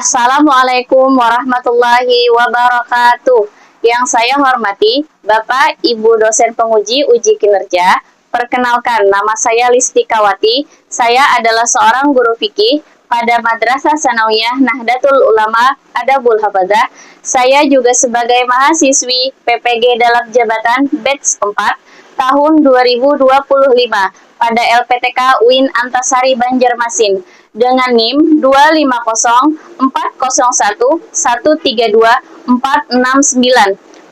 Assalamualaikum warahmatullahi wabarakatuh. Yang saya hormati Bapak Ibu dosen penguji uji kinerja. Perkenalkan, nama saya Listikawati. Saya adalah seorang guru fikih pada Madrasah Sanawiyah Nahdlatul Ulama Adabul Hafadzah. Saya juga sebagai mahasiswi PPG dalam jabatan batch 4 tahun 2025 pada LPTK UIN Antasari Banjarmasin dengan NIM 250401132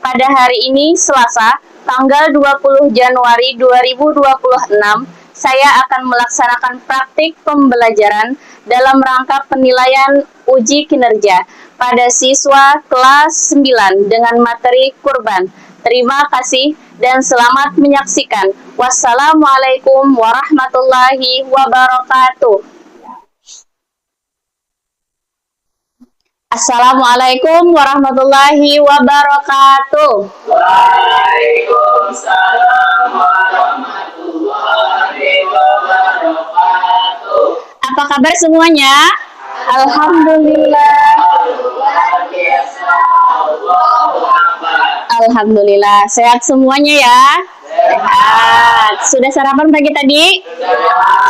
pada hari ini Selasa tanggal 20 Januari 2026 saya akan melaksanakan praktik pembelajaran dalam rangka penilaian uji kinerja pada siswa kelas 9 dengan materi kurban. Terima kasih dan selamat menyaksikan. Wassalamualaikum warahmatullahi wabarakatuh. Assalamualaikum warahmatullahi wabarakatuh. Waalaikumsalam warahmatullahi wabarakatuh. Apa kabar semuanya? Alhamdulillah. Luar biasa. Allahu Akbar. Alhamdulillah, sehat semuanya ya? Sehat. Sudah sarapan pagi tadi?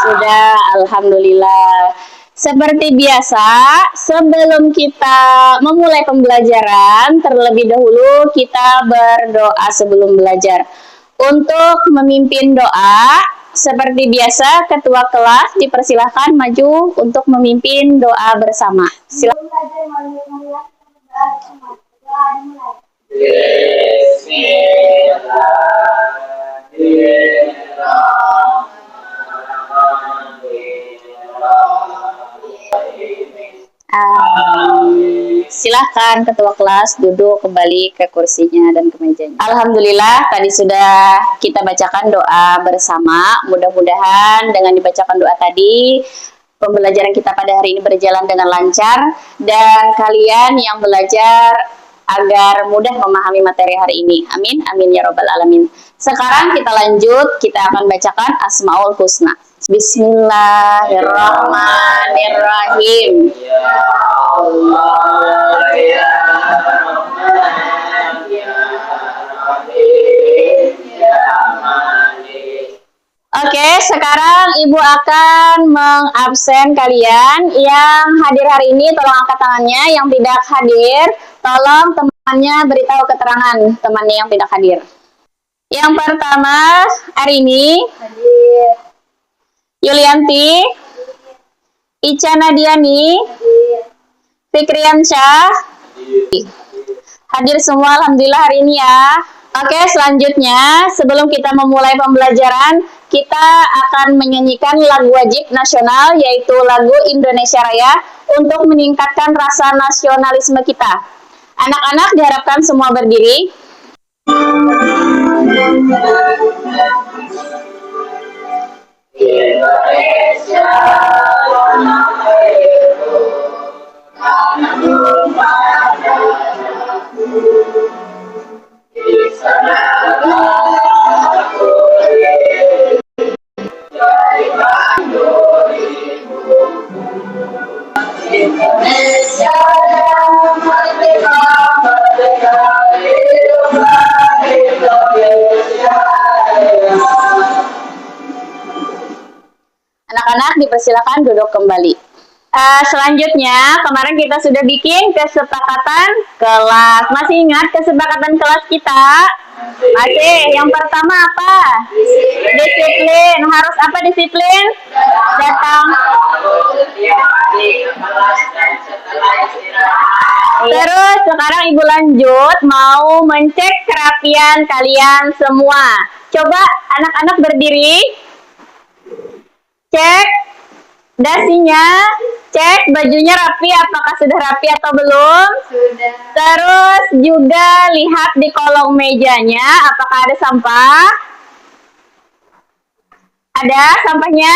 Sudah, alhamdulillah. Seperti biasa, sebelum kita memulai pembelajaran, terlebih dahulu kita berdoa sebelum belajar. Untuk memimpin doa, seperti biasa, ketua kelas dipersilahkan maju untuk memimpin doa bersama. Silakan. Silahkan ketua kelas duduk kembali ke kursinya dan ke mejanya. Alhamdulillah tadi sudah kita bacakan doa bersama. Mudah-mudahan dengan dibacakan doa tadi pembelajaran kita pada hari ini berjalan dengan lancar dan kalian yang belajar agar mudah memahami materi hari ini. Amin, amin ya robbal alamin. Sekarang kita lanjut, kita akan bacakan Asmaul Husna. Bismillahirrahmanirrahim. Ya Allah, ya Rahman, ya Rahim, ya Malik. Oke, sekarang Ibu akan mengabsen kalian. Yang hadir hari ini tolong angkat tangannya, yang tidak hadir tolong temannya beritahu keterangan temannya yang tidak hadir. Yang pertama hari ini hadir Yulianti, Ica Nadiani, Fikriansyah, hadir semua alhamdulillah hari ini ya. Oke, selanjutnya sebelum kita memulai pembelajaran, kita akan menyanyikan lagu wajib nasional yaitu lagu Indonesia Raya untuk meningkatkan rasa nasionalisme kita. Anak-anak diharapkan semua berdiri. Indonesia tanah airku, tanah tumpah darahku. Di sana aku berdiri, jadi pandu ibuku. Indonesia yang merdeka, merdeka, hiduplah Indonesia Raya. Anak-anak dipersilakan duduk kembali. Selanjutnya, kemarin kita sudah bikin kesepakatan kelas. Masih ingat kesepakatan kelas kita? Masih. Yang pertama apa? Disiplin. Harus apa disiplin? Datang. Terus sekarang Ibu lanjut mau mencek kerapian kalian semua. Coba anak-anak berdiri. Cek dasinya, cek bajunya rapi, apakah sudah rapi atau belum? Sudah. Terus juga lihat di kolong mejanya, apakah ada sampah? Ada sampahnya?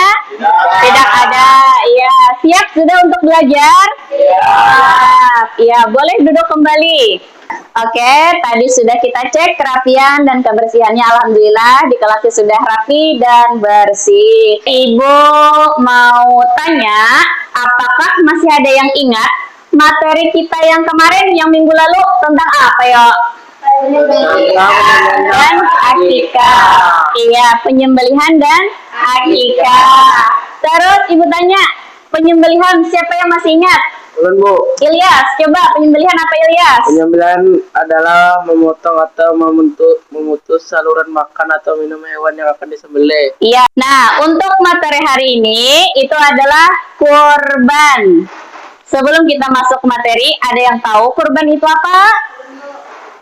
Tidak ada. Iya, siap sudah untuk belajar? Siap. Iya, boleh duduk kembali. Oke, tadi sudah kita cek kerapian dan kebersihannya. Alhamdulillah di kelasnya sudah rapi dan bersih. Ibu mau tanya, apakah masih ada yang ingat materi kita yang kemarin, yang minggu lalu tentang apa ya? Dan akikah. Iya, penyembelihan dan akikah. Terus ibu tanya, penyembelihan siapa yang masih ingat? Ulun, Bu. Ilyas, coba penyembelihan apa Ilyas? Penyembelihan adalah memotong atau memutus saluran makan atau minum hewan yang akan disembelih. Iya. Nah, untuk materi hari ini itu adalah kurban. Sebelum kita masuk ke materi, ada yang tahu kurban itu apa?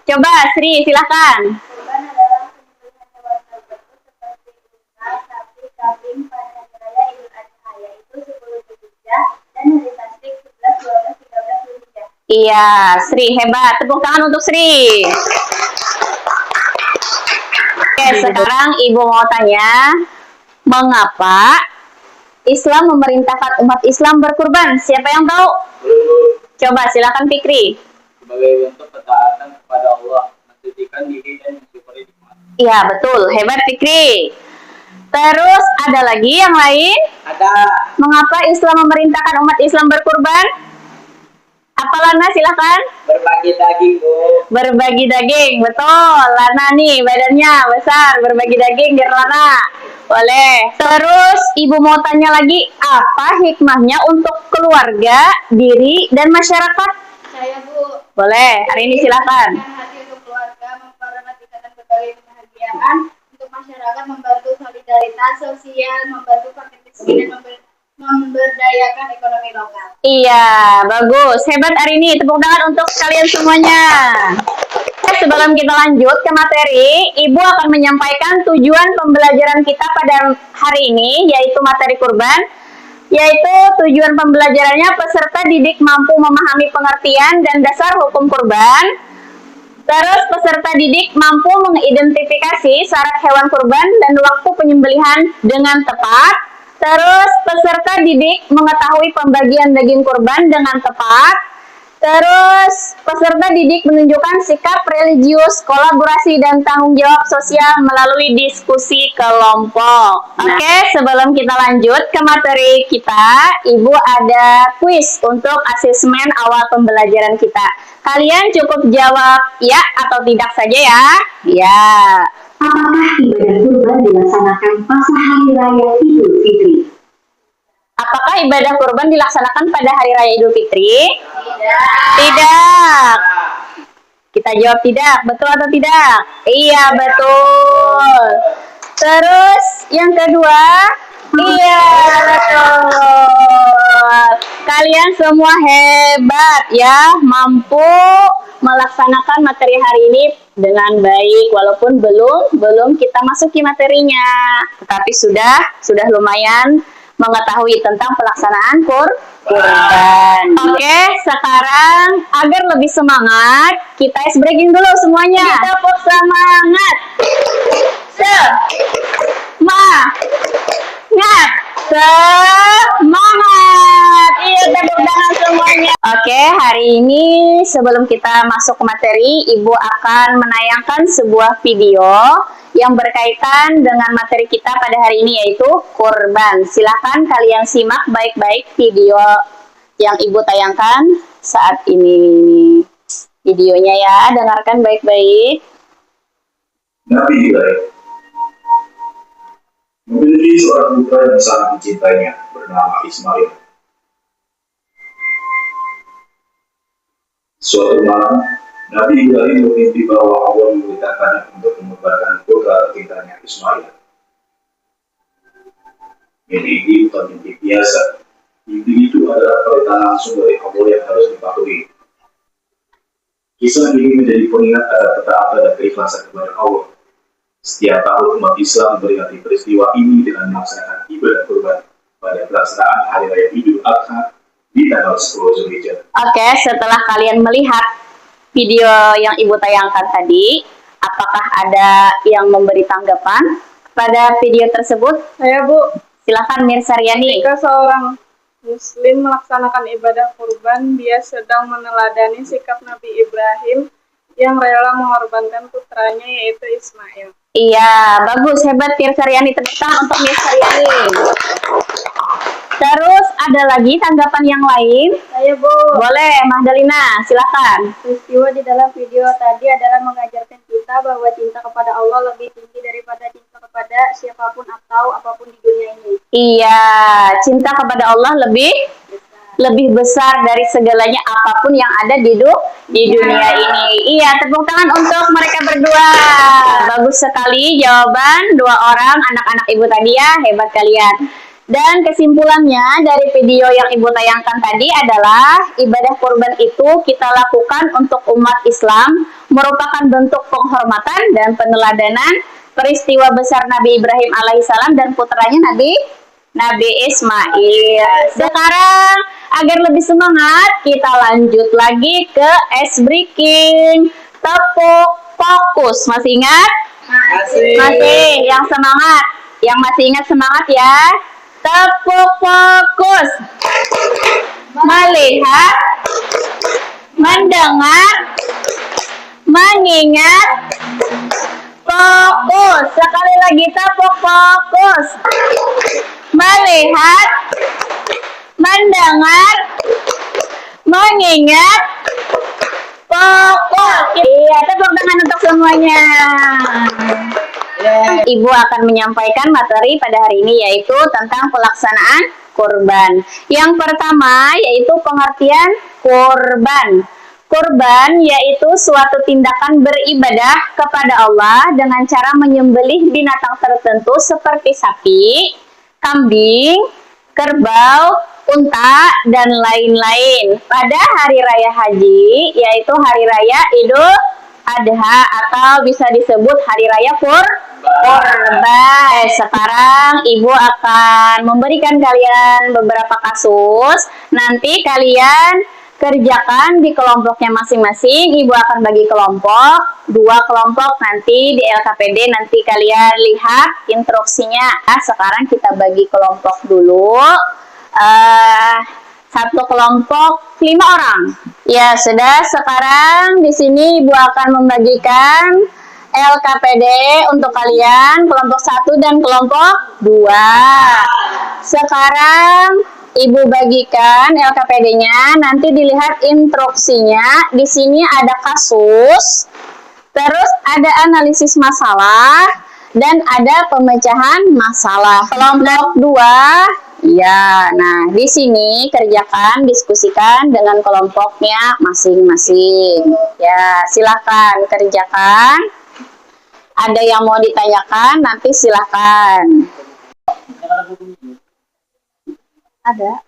Coba Sri, silahkan. Kurban adalah penyembelihan hewan tertentu seperti unta, sapi, kambing pada hari raya Idul Adha, yaitu 10 Zulhijjah dan hari tasrik 11, 12, 13 Zulhijjah. Iya, Sri hebat. Tepuk tangan untuk Sri. Oke, sekarang Ibu mau tanya, mengapa Islam memerintahkan umat Islam berkurban? Siapa yang tahu? Coba silakan Fikri. Sebagai bentuk ketaatan kepada Allah, mensucikan diri dan mensyukuri nikmat. Iya, betul. Hebat Fikri. Terus ada lagi yang lain? Ada Mengapa Islam memerintahkan umat Islam berkurban? Apa Lana, silakan. berbagi daging, Bu. Berbagi daging, betul. Lana nih badannya besar, berbagi daging biar Lana. Boleh. Terus Ibu mau tanya lagi, apa hikmahnya untuk keluarga, diri, dan masyarakat? Saya Bu. Boleh, hari ini silakan. Dengan hati untuk keluarga, mempererat ikatan berbagai kebahagiaan, untuk masyarakat membantu solidaritas sosial, membantu fakir miskin dan memberdayakan ekonomi lokal. Iya, bagus. Hebat hari ini. Tepuk tangan untuk kalian semuanya. Sebelum kita lanjut ke materi, Ibu akan menyampaikan tujuan pembelajaran kita pada hari ini, yaitu materi kurban. Yaitu tujuan pembelajarannya peserta didik mampu memahami pengertian dan dasar hukum kurban. Terus peserta didik mampu mengidentifikasi syarat hewan kurban dan waktu penyembelihan dengan tepat. Terus peserta didik mengetahui pembagian daging kurban dengan tepat. Terus peserta didik menunjukkan sikap religius, kolaborasi, dan tanggung jawab sosial melalui diskusi kelompok. Oke, sebelum kita lanjut ke materi kita, Ibu ada kuis untuk asesmen awal pembelajaran kita. Kalian cukup jawab ya atau tidak saja ya. Ya. Apakah ibadah kurban dilaksanakan pas hari raya Idul Fitri? Apakah ibadah kurban dilaksanakan pada hari raya Idul Fitri? Tidak. Tidak. Kita jawab tidak. Betul atau tidak? Iya, betul. Terus yang kedua, iya, betul. Kalian semua hebat ya, mampu melaksanakan materi hari ini dengan baik, walaupun belum kita masuki materinya, tetapi sudah lumayan mengetahui tentang pelaksanaan kurban. Oke, sekarang agar lebih semangat, kita ice breaking dulu semuanya. Tepuk semangat. Semangat. Iya, tepuk tangan semuanya. Oke, hari ini sebelum kita masuk ke materi, Ibu akan menayangkan sebuah video yang berkaitan dengan materi kita pada hari ini, yaitu kurban. Silahkan kalian simak baik-baik video yang Ibu tayangkan saat ini. Videonya ya, dengarkan baik-baik. Nabi Ibrahim memiliki seorang putra yang sangat dicintainya bernama Ismail. Suatu malam, Nabi Ibrahim bermimpi bahwa Allah memerintahkannya untuk mengorbankan putra tercintanya Ismail. Mimpi ini bukan mimpi biasa. Mimpi itu adalah perintah langsung dari Allah yang harus dipatuhi. Kisah ini menjadi pengingat agar ketaatan dan keikhlasan kepada Allah. Setiap tahun umat Islam memperingati peristiwa ini dengan melaksanakan ibadah kurban pada pelaksanaan Hari Raya Idul Adha di tanggal 10 Zulhijjah. Oke, setelah kalian melihat video yang Ibu tayangkan tadi, apakah ada yang memberi tanggapan pada video tersebut? Saya Bu, Silakan Mirsaryani. jika seorang Muslim melaksanakan ibadah kurban, dia sedang meneladani sikap Nabi Ibrahim yang rela mengorbankan putranya yaitu Ismail. Iya, bagus, hebat Mirsaryani. Tepuk tangan untuk Mirsaryani. Terus ada lagi tanggapan yang lain? Saya Bu. Boleh, Mahdalina, silakan. Peristiwa di dalam video tadi adalah mengajarkan kita bahwa cinta kepada Allah lebih tinggi daripada cinta kepada siapapun atau apapun di dunia ini. Iya, cinta kepada Allah lebih besar dari segalanya apapun yang ada di dunia ini. Iya, tepuk tangan untuk mereka berdua. Bagus sekali jawaban dua orang anak-anak ibu tadi ya, hebat kalian. Dan kesimpulannya dari video yang ibu tayangkan tadi adalah ibadah kurban itu kita lakukan untuk umat Islam merupakan bentuk penghormatan dan peneladanan peristiwa besar Nabi Ibrahim alaihissalam dan putranya Nabi Ismail. Sekarang agar lebih semangat, kita lanjut lagi ke ice breaking. Tepuk fokus. Masih ingat? Masih. Yang semangat. Yang masih ingat semangat ya. Tepuk fokus. Melihat, mendengar, mengingat, fokus. Sekali lagi tepuk fokus. Melihat, mendengar, mengingat, fokus. Iya, tepuk tangan untuk semuanya. Ibu akan menyampaikan materi pada hari ini yaitu tentang pelaksanaan kurban. Yang pertama yaitu pengertian kurban. Kurban yaitu suatu tindakan beribadah kepada Allah dengan cara menyembelih binatang tertentu seperti sapi, kambing, kerbau, unta, dan lain-lain pada hari raya haji, yaitu hari raya Idul Adha atau bisa disebut hari raya kurban. Sekarang ibu akan memberikan kalian beberapa kasus. Nanti kalian kerjakan di kelompoknya masing-masing. Ibu akan bagi kelompok, 2 kelompok nanti di LKPD. Nanti kalian lihat instruksinya. Sekarang kita bagi kelompok dulu. 1 kelompok 5 orang. Ya sudah, sekarang di sini ibu akan membagikan LKPD untuk kalian kelompok 1 dan kelompok 2. Sekarang ibu bagikan LKPD-nya, nanti dilihat instruksinya. Di sini ada kasus, terus ada analisis masalah, dan ada pemecahan masalah. Kelompok 2, ya, nah di sini kerjakan, diskusikan dengan kelompoknya masing-masing. Ya, silakan kerjakan. Ada yang mau ditanyakan, nanti silakan. Ada.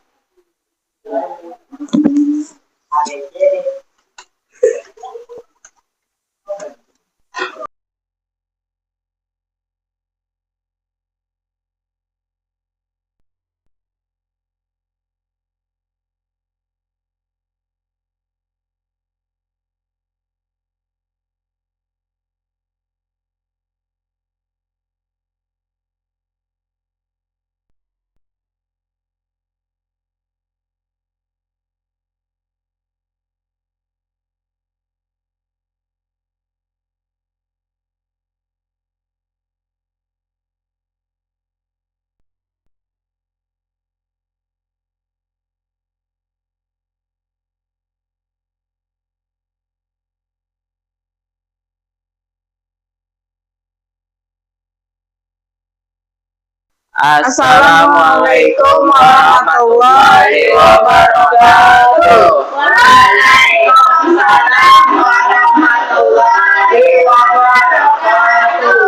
Assalamualaikum warahmatullahi wabarakatuh. Waalaikumsalam warahmatullahi wabarakatuh.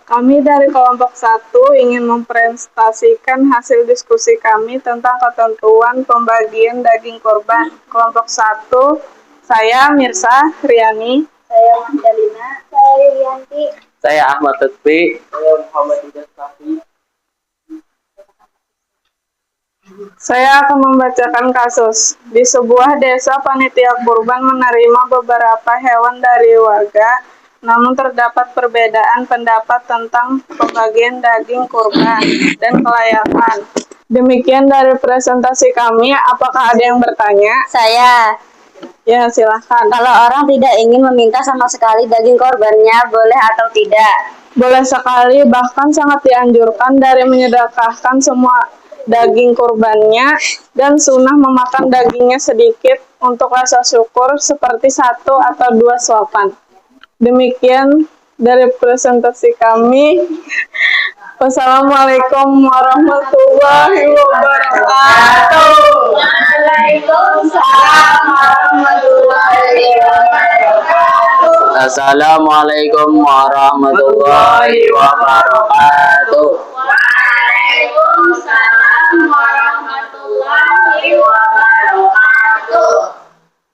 Kami dari kelompok 1 ingin mempresentasikan hasil diskusi kami tentang ketentuan pembagian daging kurban. Kelompok 1, saya Mirsa Riani, Saya Mahdalina. Saya Yulianti. Saya Ahmad Lutfi. Saya Muhammad Idris Safi. Saya akan membacakan kasus. Di sebuah desa, panitia kurban menerima beberapa hewan dari warga, namun terdapat perbedaan pendapat tentang pembagian daging kurban dan kelayakan. Demikian dari presentasi kami. Apakah ada yang bertanya? Saya. Ya, silahkan. Kalau orang tidak ingin meminta sama sekali daging korbannya, boleh atau tidak? Boleh sekali, bahkan sangat dianjurkan dari menyedekahkan semua daging kurbannya dan sunnah memakan dagingnya sedikit untuk rasa syukur seperti 1 atau 2 suapan. Demikian dari presentasi kami. Wassalamualaikum warahmatullahi wabarakatuh. Waalaikumsalam warahmatullahi wabarakatuh. Assalamualaikum warahmatullahi wabarakatuh. Waalaikumsalam warahmatullahi wabarakatuh.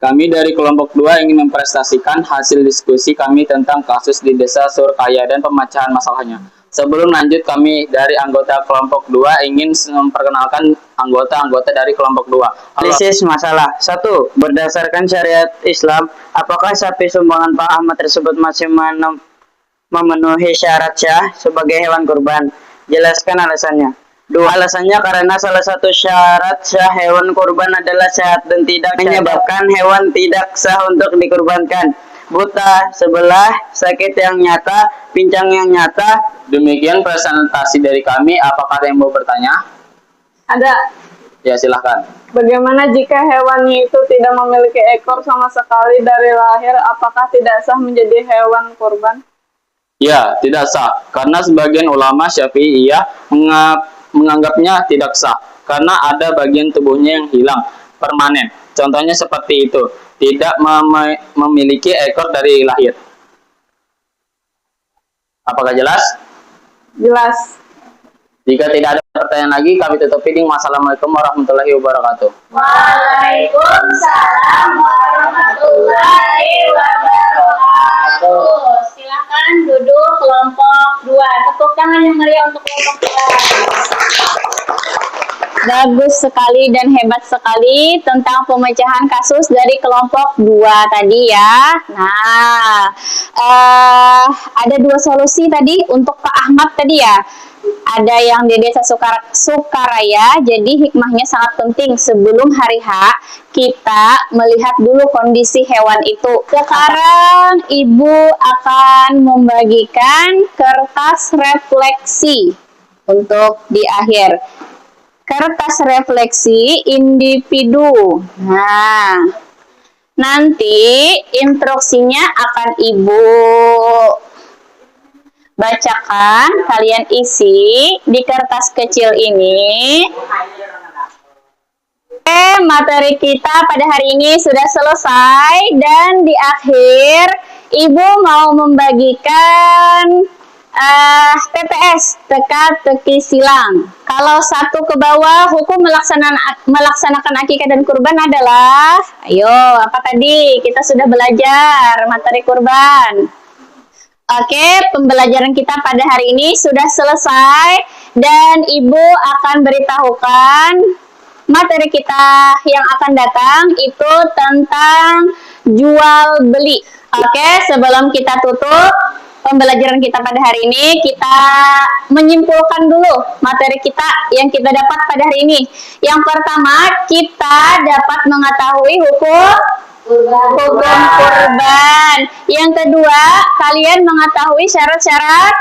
Kami dari kelompok 2 ingin mempresentasikan hasil diskusi kami tentang kasus di Desa Surkaya dan pemecahan masalahnya. Sebelum lanjut, kami dari anggota kelompok 2 ingin memperkenalkan anggota-anggota dari kelompok 2. Analisis masalah. 1. Berdasarkan syariat Islam, apakah sapi sumbangan Pak Ahmad tersebut masih memenuhi syarat syah sebagai hewan kurban? Jelaskan alasannya. 2. Alasannya karena salah satu syarat syah hewan kurban adalah sehat dan tidak menyebabkan hewan tidak sah untuk dikurbankan. Buta, sebelah, sakit yang nyata, pincang yang nyata. Demikian presentasi dari kami. Apakah ada yang mau bertanya? Ada. Ya, silahkan. Bagaimana jika hewan itu tidak memiliki ekor sama sekali dari lahir, apakah tidak sah menjadi hewan kurban? Ya, tidak sah. Karena sebagian ulama Syafi'iyah menganggapnya tidak sah. Karena ada bagian tubuhnya yang hilang, permanen. Contohnya seperti itu. Tidak memiliki ekor dari lahir. Apakah jelas? Jelas. Jika tidak ada pertanyaan lagi, kami tutup meeting. Wassalamualaikum warahmatullahi wabarakatuh. Waalaikumsalam warahmatullahi wabarakatuh. Silakan duduk kelompok 2. Tepuk tangan yang meriah untuk kelompok 2. Bagus sekali dan hebat sekali tentang pemecahan kasus dari kelompok 2 tadi ya. Nah, ada 2 solusi tadi untuk Pak Ahmad tadi ya. Ada yang di Desa Sukaraya, jadi hikmahnya sangat penting. Sebelum hari H, kita melihat dulu kondisi hewan itu. Sekarang Ibu akan membagikan kertas refleksi untuk di akhir. Kertas refleksi individu. Nah, nanti instruksinya akan Ibu bacakan, kalian isi di kertas kecil ini. Materi kita pada hari ini sudah selesai dan di akhir Ibu mau membagikan TTS, teka-teki silang. Kalau 1 ke bawah, hukum melaksanakan akikah dan kurban adalah, ayo, apa tadi? Kita sudah belajar materi kurban. Oke, pembelajaran kita pada hari ini sudah selesai dan Ibu akan beritahukan materi kita yang akan datang itu tentang jual beli. Oke, sebelum kita tutup pembelajaran kita pada hari ini, kita menyimpulkan dulu materi kita yang kita dapat pada hari ini. Yang pertama, kita dapat mengetahui hukum kurban. Yang kedua, kalian mengetahui syarat-syarat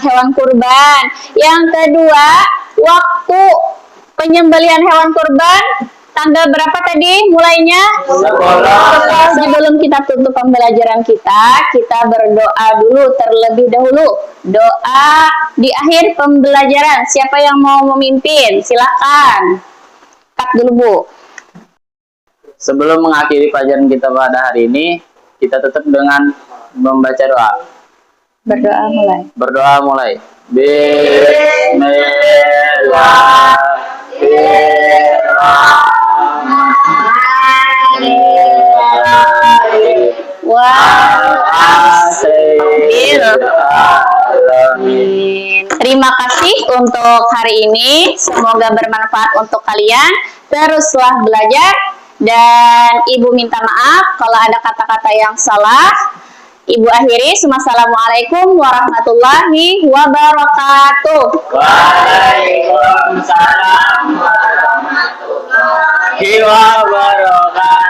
hewan kurban. Yang kedua, waktu penyembelihan hewan kurban tanggal berapa tadi mulainya? Sebelum kita tutup pembelajaran kita berdoa dulu terlebih dahulu. Doa di akhir pembelajaran. Siapa yang mau memimpin? Silakan. Cut dulu, Bu. Sebelum mengakhiri pelajaran kita pada hari ini, kita tutup dengan membaca doa. Berdoa mulai. Berdoa mulai. Terima kasih untuk hari ini. Semoga bermanfaat untuk kalian. Teruslah belajar. Dan Ibu minta maaf kalau ada kata-kata yang salah. Ibu akhiri. Wassalamualaikum warahmatullahi wabarakatuh. Waalaikumsalam warahmatullahi warahmatullahi wabarakatuh.